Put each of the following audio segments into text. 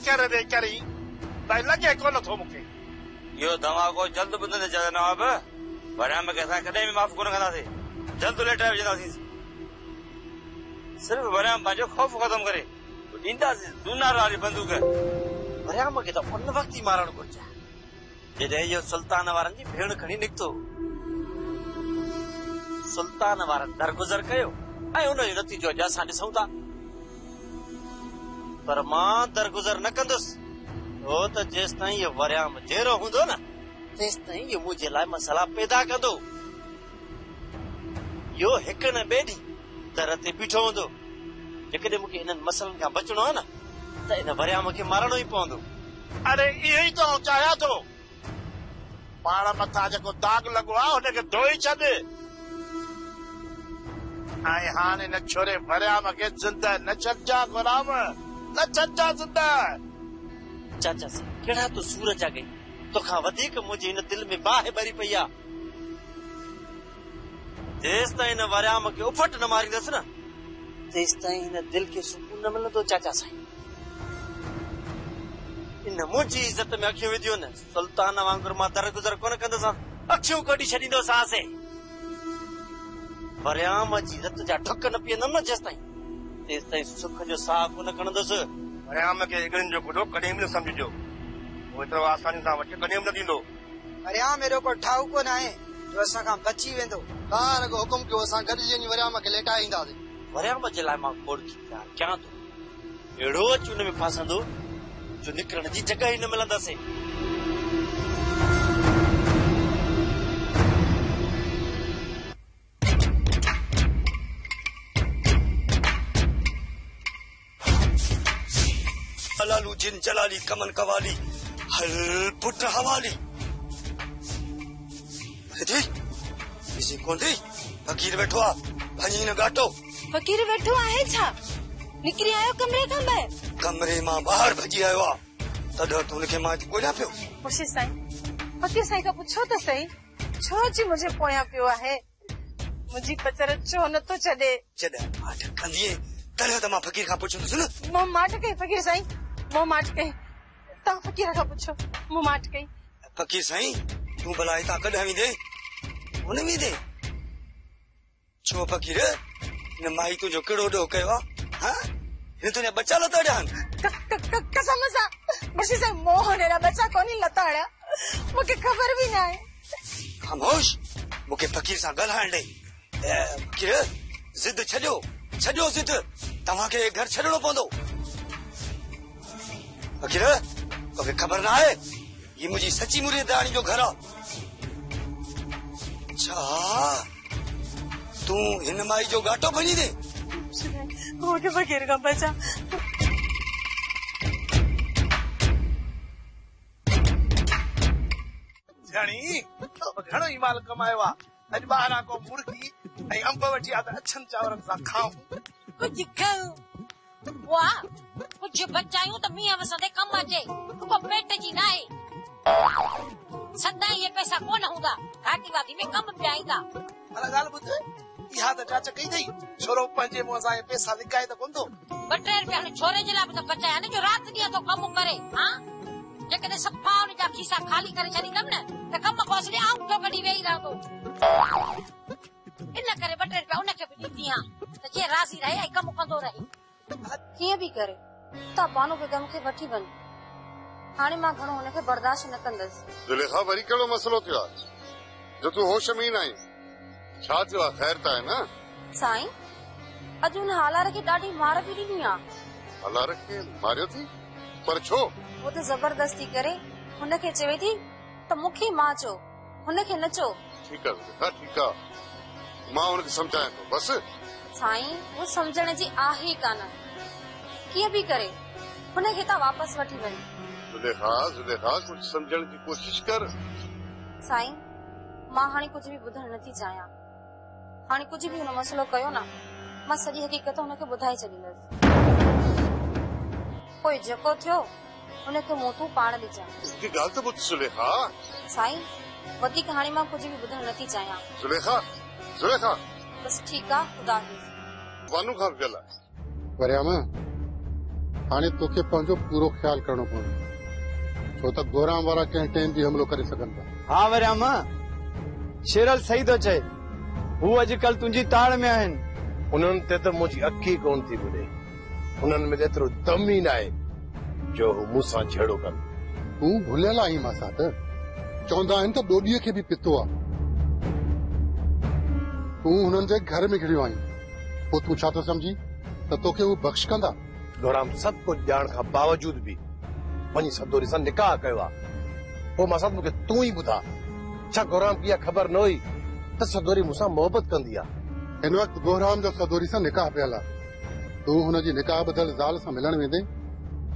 कर दे करी भाई लगे कोन थो मुके यो धमाको जल्द बुधंदे चवे नवाब वरियाम के असां कॾहिं बि माफ़ कोन कंदासीं जल्द लेटर विझंदासीं सिर्फ़ वरियाम पंहिंजो ख़ौफ़ ख़तम करे ॾींदासीं दूनार वारी बंदूक वरियाम खे त उन वक़्तु ई मारणु घुरिजे जॾहिं इहो सुल्तान वारनि जी भेण खणी निकितो सुल्तान वारनि दरगुज़र कयो ऐं उन जो नतीजो अॼु असां ॾिसूं था पर मां दरगुज़र न कंदुसि हो त जेसि ताईं इहो वरियाम जहिड़ो हूंदो न तेसि ताईं इहो मुंहिंजे लाइ मसइला पैदा कंदो इहो हिकु न ॿिए ॾींहुं दर ते बीठो हूंदो जेकॾहिं मूंखे हिननि मसइलनि खां बचणो आहे न त इन वरियाम खे मारणो ई पवंदो अरे इहो ई त चाहियां थो पाण मथां जेको दाग लॻो आहे हुनखे धोई छॾ ऐं हाणे न छोरे वरियाम खे ज़िंदा न छॾिजां गुलाम न छॾिजां ज़िंदा चाचा साईं कहिड़ा तूं सूर जा गई तोखां वधीक मुंहिंजी हिन दिलि में बाहि भरी पई आहे जेसि ताईं हिन वरियाम खे उफट न मारींदसि न तेसि ताईं हिन दिलि खे सुकून न मिलंदो चाचा साईं इन मुंहिंजी इज़त में अखियूं विधियूं न सुल्तान वांगुरु मां दरगुज़र कोन कंदुसि अखियूं कढी छॾींदोसांसि वरियाम जी इज़त जा ढक न पीअंदमि न जेसि ताईं तेसि ताईं सुख जो साह कोन खणंदुसि वरियाम खे हिकिड़नि जो गुॾो कॾहिं बि न सम्झिजो वो एतिरो आसानी सां वठी कॾहिं बि न ॾींदो वरियाम एॾो को ठाऊ कोन आहे जो असां खां बची वेंदो ॿार को हुकुम कयो असां गॾिजी वञी वरियाम खे लेटाए ईंदासीं वरियाम जे लाइ मां खोड़ थी कयां थो अहिड़ो अची हुन में फासंदो जो निकिरण जी जॻह ई न मिलंदासीं लालू जिन जलाली कमन कवाली हल पुट हवाली किसी कोन थी फकीर वेठो आहे भञी न घाटो फकीर वेठो आहे छा निकिरी आयो कमरे खां ॿाहिरि कमरे मां ॿाहिरि भॼी आयो आहे तॾहिं तूं हुनखे मां ॻोल्हियां पियो मुर्शिद साईं फकीर साईं खां पुछो त सही छो अची मुंहिंजे पोयां पियो आहे मुंहिंजी पचर छो नथो छॾे जॾहिं माठ कंदीअ तॾहिं त मां फकीर खां पुछंदुसि न मां माठ कई फकीर साईं मां माठ कई तव्हां फकीर खां पुछो मूं माठ कई फकीर साईं तूं भला हितां कॾहिं वेंदे हुन वेंदे छो फकीर हिन माई तुंहिंजो कहिड़ो ॾोह कयो आहे हिन तुंहिंजा बच्चा लता ॾियनि कसम सां मुर्शिद साईं मोहन अहिड़ा बच्चा कोन्ह लता अड़िया मूंखे ख़बर बि न आहे ख़ामोश मूंखे फकीर सां ॻाल्हाइण ॾे फकीर ज़िद छॾियो ज़िद तव्हांखे घर छॾणो पवंदो फकीर तोखे ख़बर न आहे ही मुंहिंजी सची मुरीदाणी जो घर आहे छा तूं हिन माई जो घाटो भञी दे मूंखे फकीर खां बचा घणो ई माल कमायो आहे अॼु ॿाहिरां को मुर्गी ऐं अंब वठी आहे त अछनि चांवरनि सां खाऊं कुछ खाऊं वाह कुछ बचायूं त मींहं वसंदे कम अचे को पेट जी न आहे सदा ये पैसा कोन हूंदा घाटी वाटी में कम पिया ईंदा अला ॻाल्हि ॿुध इहा त चाचा कई अथई छोरो पंहिंजे मुंहं सां पैसा लिकाए त कोन थो 2-3 रुपया छोरे जे लाइ बि त बचाया न जो राति ॾींहं थो कमु करे हा जेकॾहिं सफ़ा हुन जा खीसा ख़ाली करे छॾींदमि न त कम पहुचले आऊं तो कढी वेही रहंदो इन करे 2-3 रुपया उनखे बि ॾींदी आहियां त जीअं राज़ी रहे ऐं कमु कंदो रहे कीअं बि करे तव्हां बानो बेगम खे वठी वञो हाणे मां घणो हुनखे बर्दाश्त न कंदसि जुलेखा वरी कहिड़ो मसइलो थियो आहे जो तूं होश में ई न आहीं छा थियो आहे ख़ैर त आहे न साईं अॼु हुन हालार खे ॾाढी मार बि ॾिनी आहे हालार खे मारियो थी पर छो वो तो जबरदस्ती करे हुनखे चवे थी त मूंखे मां चो हुनखे न चो ठीकु आहे मां हुनखे सम्झायां थो बस साईं वो सम्झण जी आहे ई कान कीअं बि करे हुनखे तव्हां वापसि वठी वञो जुलेखा कुझु सम्झण जी कोशिश कर साईं मां हाणे कुझु बि ॿुधणु नथी चाहियां हाणे कुझु बि हुन मसइलो कयो न मां सॼी हक़ीक़त हुनखे ॿुधाए छॾींदसि पोइ जेको थियो हुनखे मूं तूं पाण ॾिजां ॻाल्हि त ॿुध जुलेखा साईं वधीक हाणे मां कुझु बि ॿुधणु नथी चाहियां जुलेखा बस ठीकु आहे ख़ुदा हाफ़िज़ वानू खां ॻाल्हाए वरियाम हाणे तोखे पंहिंजो पूरो ख्याल करणो पवंदो छो त गोराम वारा कंहिं टाइम भी हमलो करे सघनि था। हाँ वरियाम शेरल सही तो चए हू अॼुकल्ह तुंहिंजी ताड़ में आहिनि। उन्हनि ते त मुंहिंजी अखी कोन थी ॿुधे उन्हनि में एतिरो दम ई न आहे जो हू मूंसां झेड़ो कनि। तूं भुलियल आहीं मां साथ चवंदा आहिनि त ॾोॾीअ खे बि पितो आहे। तूं हुननि जे घर में घिड़ियो आहीं पोइ तूं छा थो सम्झी त तोखे हू बख़्श कंदा। गौराम सभु कुझु ॼाण खां बावजूद बि वञी सदोरी सां निकाह कयो आहे। पोइ मां साथ मूंखे तूं ई ॿुधा छा गौराम खे इहा ख़बर न हुई त सदोरी मूंसां मोहबत कंदी आहे। हिन वक़्तु गोराम जो सदोरी सां निकाह पियल आहे। तूं हुनजी निकाह बदल ज़ाल सां मिलण वेंदे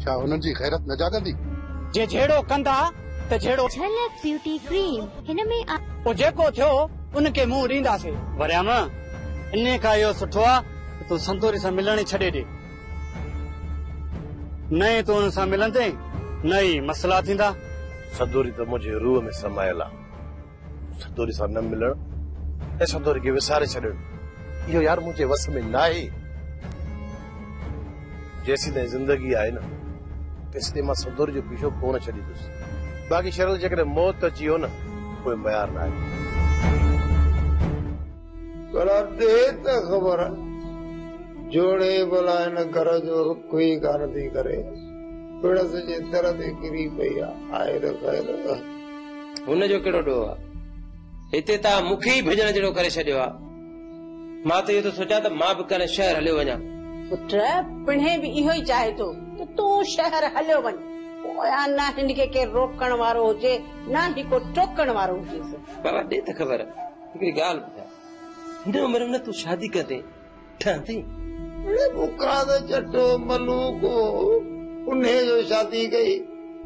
छा हुननि जी ग़ैरत न जागंदी? जे झेड़ो कंदा त झेड़ो झलक ब्यूटी क्रीम हिन में पोइ जेको थियो उनखे मुंहुं ॾींदासीं। वरियाम इन खां इहो सुठो आहे त तूं संतोरी सां मिलण ई छॾे ॾे। न ई तूं हुन सां मिलंदे न ई मसला थींदा। सदोरी त मुंहिंजे रूह में समायल आहे। सदोरी सां न मिलण ऐं सदोरी खे विसारे छॾण इहो यार मुंहिंजे वस में न आहे। जेसीं ताईं ज़िंदगी आहे न तेसीं ताईं मां सदोरी जो पीछो कोन छॾींदुसि। बाक़ी शरल जेकॾहिं मौत अची वियो न कोई मयार न आहे। ख़बर जोड़े भला हिन घर जो कोई कान थी करे पिड़स जे दर ते किरी पई आहे त ख़ैर हुनजो कहिड़ो ॾोह आहे। हिते तव्हां मूंखे ई भेजण जहिड़ो करे छॾियो आहे। मां त इहो थो सोचां त मां बि कॾहिं शहर हलियो वञा। पुट पिणे बि इहो ई चाहे थो त तूं शहर हलियो वञ न हिनखे केरु रोकण वारो हुजे न ही को टोकण वारो हुजे। बाबा ॾे त ख़बर हिकिड़ी ॻाल्हि ॿुधाए हिन उमिरि में तूं शादी कंदे ठहंदी बुखा त चटो मलूको उन जो शादी कई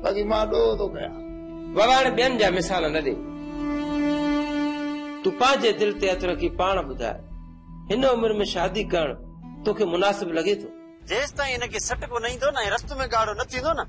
बाक़ी मां ॾोह थो कयां। बाबा हाणे ॿियनि जा मिसाल न ॾे तूं पंहिंजे दिलि ते हथ रखी पाण ॿुधाए हिन उमिरि में शादी करण तोखे मुनासिब लॻे थो? जेसि ताईं हिनखे सट को न ईंदो न रस्त में गाड़ो न थींदो न